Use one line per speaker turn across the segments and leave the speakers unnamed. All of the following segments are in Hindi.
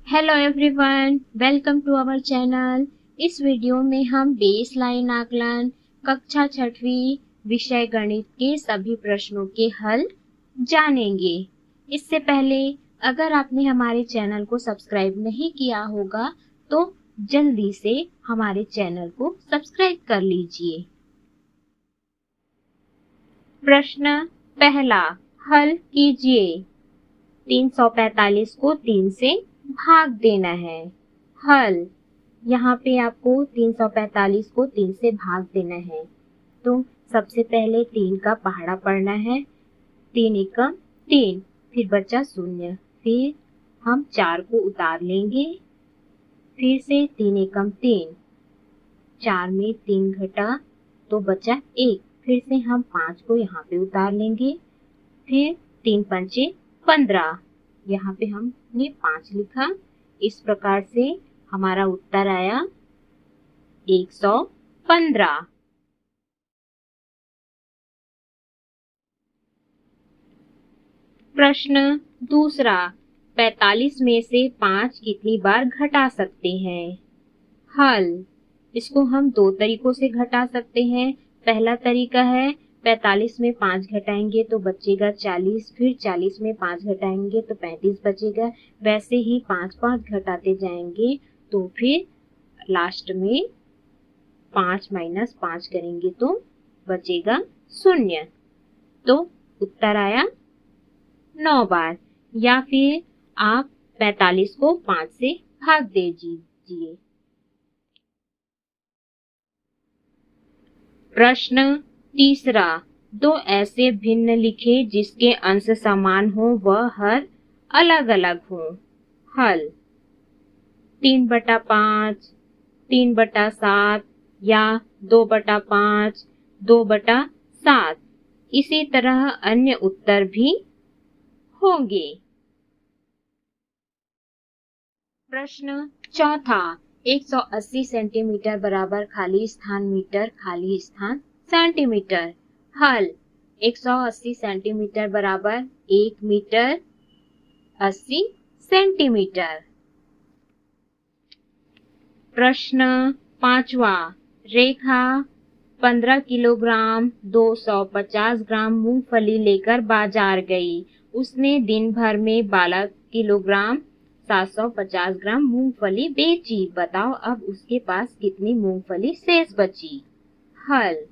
Hello everyone, welcome to our channel. इस वीडियो में हम बेस लाइन आकलन कक्षा 6वीं विषय गणित के सभी प्रश्नों के हल जानेंगे। इससे पहले अगर आपने हमारे चैनल को सब्सक्राइब नहीं किया होगा तो जल्दी से हमारे चैनल को सब्सक्राइब कर लीजिए। प्रश्न पहला, हल कीजिए। 345 को 3 से भाग देना है। हल, यहाँ पे आपको 345 को 3 से भाग देना है। तो सबसे पहले 3 का पहाड़ा पढ़ना है। 3 एकम 3, फिर बचा 0, फिर हम 4 को उतार लेंगे। फिर से 3 एकम 3, 4 में 3 घटा तो बचा 1, फिर से हम 5 को यहाँ पे उतार लेंगे। फिर 3 पंचे 15, यहाँ पे हमने 5 लिखा। इस प्रकार से हमारा उत्तर आया 115। प्रश्न दूसरा, 45 में से 5 कितनी बार घटा सकते हैं? हल, इसको हम 2 तरीकों से घटा सकते हैं। पहला तरीका है 45 में 5 घटाएंगे तो बचेगा 40, फिर 40 में 5 घटाएंगे तो 35 बचेगा। वैसे ही 5 घटाते जाएंगे तो फिर लास्ट में 5 माइनस 5 करेंगे तो बचेगा 0। तो उत्तर आया 9 बार। या फिर आप 45 को 5 से भाग दे दीजिए। प्रश्न तीसरा, 2 ऐसे भिन्न लिखे जिसके अंश समान हो व हर अलग अलग हो। हल, 3/5, 3/7 या 2/5, 2/7। इसी तरह अन्य उत्तर भी होंगे। प्रश्न चौथा, 180 सेंटीमीटर बराबर खाली स्थान मीटर, खाली स्थान सेंटीमीटर। हल, 180 सेंटीमीटर बराबर 1 मीटर 80 सेंटीमीटर। प्रश्न पांचवा, रेखा 15 किलोग्राम 250 ग्राम मूंगफली लेकर बाजार गई। उसने दिन भर में 12 किलोग्राम 750 ग्राम मूंगफली बेची। बताओ अब उसके पास कितनी मूंगफली शेष बची? हल,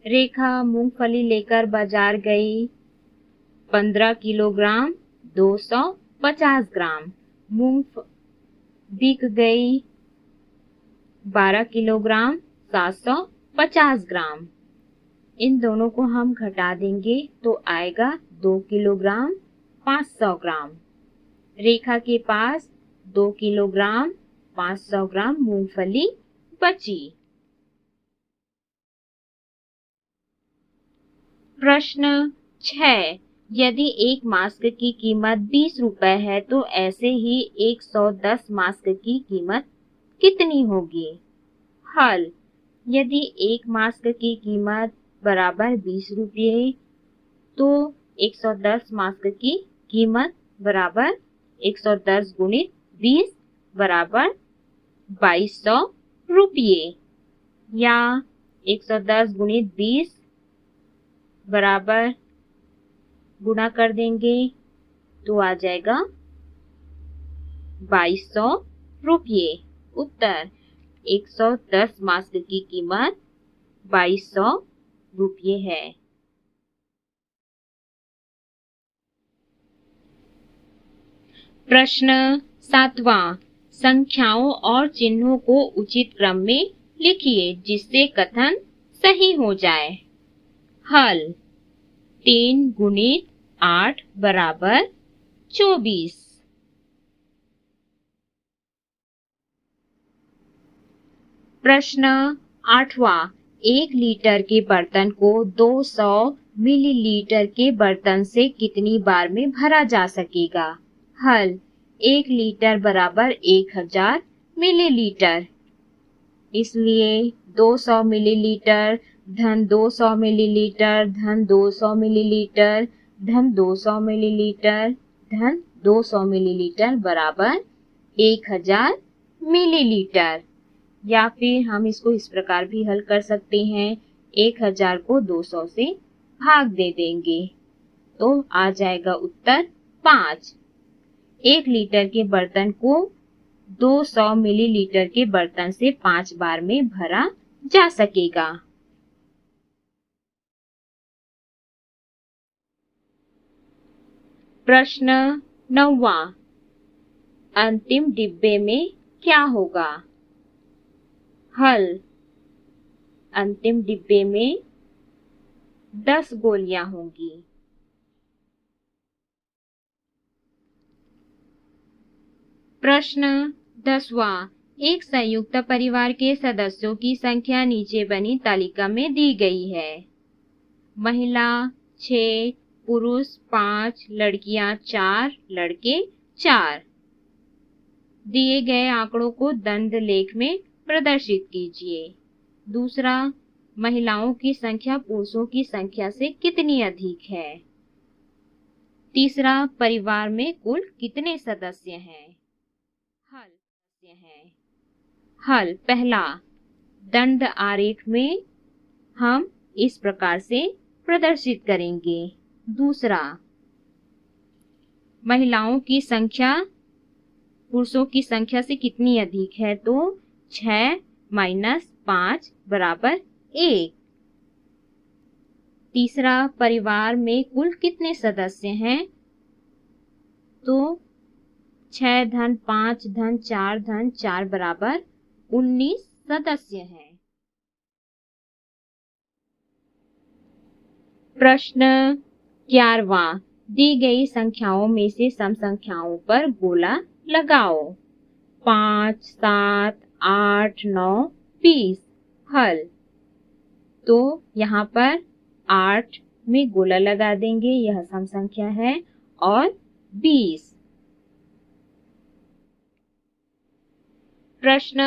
रेखा मूंगफली लेकर बाजार गई। 15 किलोग्राम 250 ग्राम मूंग बिक गई 12 किलोग्राम 750 ग्राम। इन दोनों को हम घटा देंगे तो आएगा 2 किलोग्राम 500 ग्राम। रेखा के पास 2 किलोग्राम 500 ग्राम मूंगफली बची। प्रश्न 6, यदि एक मास्क की कीमत 20 रुपए है तो ऐसे ही 110 मास्क की कीमत कितनी होगी? हल, यदि एक मास्क की कीमत बराबर 20 रुपये तो 110 मास्क की कीमत बराबर 110 गुणित 20 बराबर 2200 रुपये, या 110 गुणित 20 बराबर गुणा कर देंगे तो आ जाएगा 2200 रुपये। उत्तर 110 मास्क की कीमत 2200 रुपये है। प्रश्न 7वां, संख्याओं और चिन्हों को उचित क्रम में लिखिए जिससे कथन सही हो जाए। हल, 3 गुणित 8 बराबर 24। प्रश्न 8वां, 1 लीटर के बर्तन को 200 मिलीलीटर के बर्तन से कितनी बार में भरा जा सकेगा? हल, 1 लीटर बराबर 1000 मिलीलीटर, इसलिए 200 मिलीलीटर धन 200 मिलीलीटर धन 200 मिलीलीटर धन 200 मिलीलीटर धन 200 मिलीलीटर बराबर 1000 मिलीलीटर। या फिर हम इसको इस प्रकार भी हल कर सकते हैं, 1000 को 200 से भाग दे देंगे तो आ जाएगा उत्तर 5। 1 लीटर के बर्तन को 200 मिलीलीटर के बर्तन से 5 बार में भरा जा सकेगा। प्रश्न 9वां, अंतिम डिब्बे में क्या होगा? हल, अंतिम डिब्बे में 10 गोलियां होंगी। प्रश्न 10वां, एक संयुक्त परिवार के सदस्यों की संख्या नीचे बनी तालिका में दी गई है। महिला 6, पुरुष 5, लड़कियां 4, लड़के 4। दिए गए आंकड़ों को दंड लेख में प्रदर्शित कीजिए। दूसरा, महिलाओं की संख्या पुरुषों की संख्या से कितनी अधिक है? तीसरा, परिवार में कुल कितने सदस्य हैं? हल, पहला, दंड आरेख में हम इस प्रकार से प्रदर्शित करेंगे। दूसरा, महिलाओं की संख्या पुरुषों की संख्या से कितनी अधिक है तो 6 - 5 = 1। तीसरा, परिवार में कुल कितने सदस्य हैं तो 6 - 5 - 4 - 4 = 19 सदस्य हैं। प्रश्न 11वां, दी गई संख्याओं में से सम संख्याओं पर गोला लगाओ। 5, 7, 8, 9, 20। हल, तो यहाँ पर 8 में गोला लगा देंगे, यह सम संख्या है, और 20। प्रश्न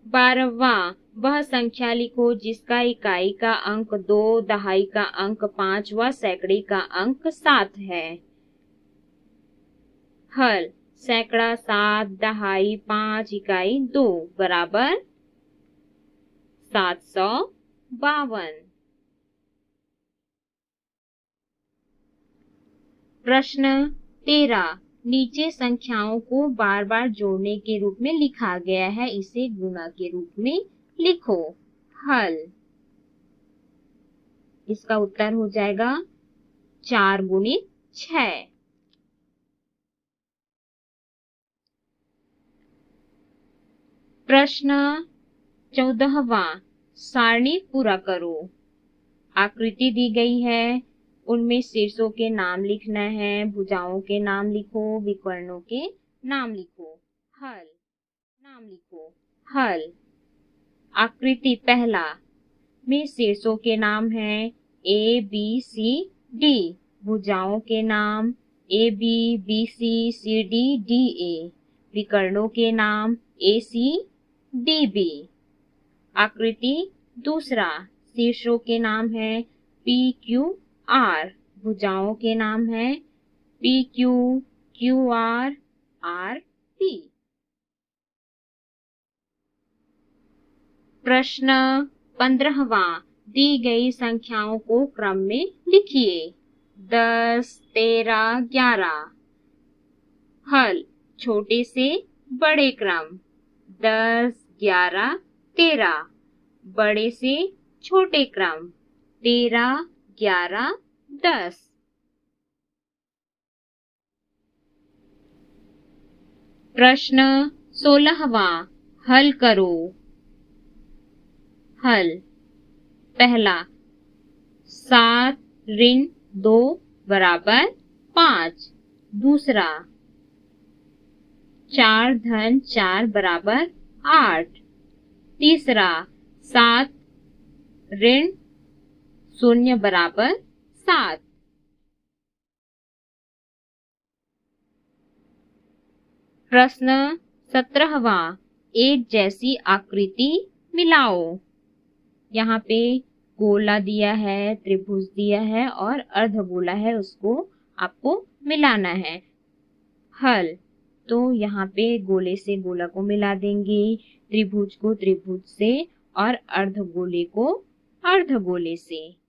12वां, वह संख्या लिखो जिसका इकाई का अंक 2, दहाई का अंक 5 व सैकड़े का अंक 7 है। हल, सैकड़ा 7, दहाई 5, इकाई 2 = 752। प्रश्न 13, नीचे संख्याओं को बार बार जोड़ने के रूप में लिखा गया है, इसे गुणा के रूप में लिखो। हल, इसका उत्तर हो जाएगा 4 × 6। प्रश्न 14वां, सारणी पूरा करो। आकृति दी गई है, उनमें शीर्षों के नाम लिखना है, भुजाओं के नाम लिखो, विकर्णों के नाम लिखो। हल, नाम लिखो। हल, आकृति पहला में शीर्षों के नाम हैं A, B, C, D। भुजाओं के नाम A, B, B, C, C, D, D, A। विकर्णों के नाम A, C, D, B। आकृति दूसरा, शीर्षों के नाम है P, Q, R। भुजाओं के नाम है P, Q, Q, R, R, P। प्रश्न 15वां, दी गई संख्याओं को क्रम में लिखिए। 10, 13, 11। हल, छोटे से बड़े क्रम। 10, 11, 13। बड़े से छोटे क्रम। 13, 11, 10। प्रश्न 16वां, हल करो। हल, पहला, 7 ऋण 2 = 5। दूसरा, 4 धन 4 = 8। तीसरा, 7 ऋण 0 = 7। प्रश्न 17वां, एक जैसी आकृति मिलाओ। यहाँ पे गोला दिया है, त्रिभुज दिया है और अर्धगोला है, उसको आपको मिलाना है। हल, तो यहाँ पे गोले से गोला को मिला देंगे, त्रिभुज को त्रिभुज से और अर्धगोले को अर्धगोले से।